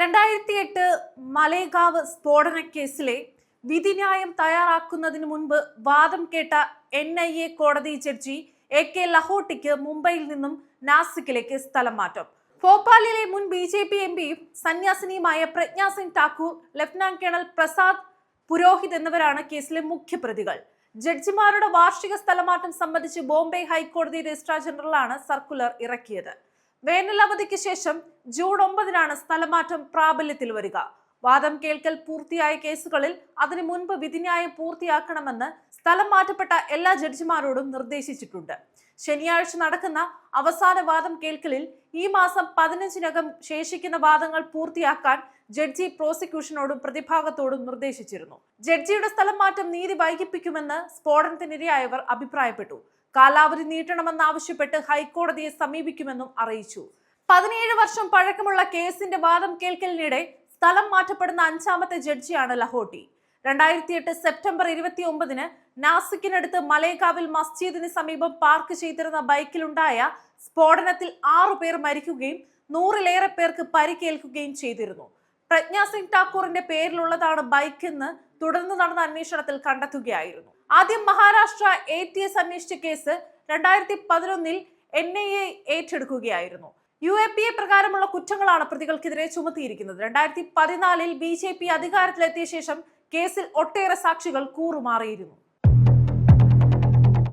2008 മലേഗാവ് സ്ഫോടന കേസിലെ വിധിന്യായം തയ്യാറാക്കുന്നതിന് മുൻപ് വാദം കേട്ട NIA കോടതി ജഡ്ജി AK ലഹോട്ടിക്ക് മുംബൈയിൽ നിന്നും നാസിക്കിലേക്ക് സ്ഥലം മാറ്റം. ഭോപ്പാലിലെ മുൻ BJP MPയും സന്യാസിനിയുമായ പ്രജ്ഞ സിംഗ് ഠാക്കൂർ, ലഫ്റ്റനന്റ് കേണൽ പ്രസാദ് പുരോഹിത് എന്നിവരാണ് കേസിലെ മുഖ്യപ്രതികൾ. ജഡ്ജിമാരുടെ വാർഷിക സ്ഥലമാറ്റം സംബന്ധിച്ച് ബോംബെ ഹൈക്കോടതി രജിസ്ട്രാർ ജനറലാണ് സർക്കുലർ ഇറക്കിയത്. വേനൽ അവധിക്ക് ശേഷം ജൂൺ 9-നാണ് സ്ഥലമാറ്റം പ്രാബല്യത്തിൽ വരിക. വാദം കേൾക്കൽ പൂർത്തിയായ കേസുകളിൽ അതിനു മുൻപ് വിധിന്യായം പൂർത്തിയാക്കണമെന്ന് സ്ഥലം മാറ്റപ്പെട്ട എല്ലാ ജഡ്ജിമാരോടും നിർദ്ദേശിച്ചിട്ടുണ്ട്. ശനിയാഴ്ച നടക്കുന്ന അവസാന വാദം കേൾക്കലിൽ ഈ മാസം 15-നകം ശേഷിക്കുന്ന വാദങ്ങൾ പൂർത്തിയാക്കാൻ ജഡ്ജി പ്രോസിക്യൂഷനോടും പ്രതിഭാഗത്തോടും നിർദ്ദേശിച്ചിരുന്നു. ജഡ്ജിയുടെ സ്ഥലം മാറ്റം നീതി വൈകിപ്പിക്കുമെന്ന് സ്ഫോടനത്തിനിരയായവർ അഭിപ്രായപ്പെട്ടു. കാലാവധി നീട്ടണമെന്നാവശ്യപ്പെട്ട് ഹൈക്കോടതിയെ സമീപിക്കുമെന്നും അറിയിച്ചു. 17 വർഷം പഴക്കമുള്ള കേസിന്റെ വാദം കേൾക്കലിനിടെ സ്ഥലം മാറ്റപ്പെടുന്ന 5-ാമത്തെ ജഡ്ജിയാണ് ലഹോട്ടി. 2008 സെപ്റ്റംബർ 29-ന് നാസിക്കിനടുത്ത് മലേഗാവിൽ മസ്ജിദിന് സമീപം പാർക്ക് ചെയ്തിരുന്ന ബൈക്കിലുണ്ടായ സ്ഫോടനത്തിൽ 6 പേർ മരിക്കുകയും 100-ലേറെ പേർക്ക് പരിക്കേൽക്കുകയും ചെയ്തിരുന്നു. പ്രജ്ഞ സിംഗ് ഠാക്കൂറിന്റെ പേരിലുള്ളതാണ് ബൈക്കെന്ന് തുടർന്ന് നടന്ന അന്വേഷണത്തിൽ കണ്ടെത്തുകയായിരുന്നു. ആദ്യം മഹാരാഷ്ട്ര ATS അന്വേഷിച്ച കേസ് 2011-ൽ NIA ഏറ്റെടുക്കുകയായിരുന്നു. UAPA പ്രകാരമുള്ള കുറ്റങ്ങളാണ് പ്രതികൾക്കെതിരെ ചുമത്തിയിരിക്കുന്നത്. 2014-ൽ BJP അധികാരത്തിലെത്തിയ ശേഷം കേസിൽ ഒട്ടേറെ സാക്ഷികൾ കൂറുമാറിയിരുന്നു.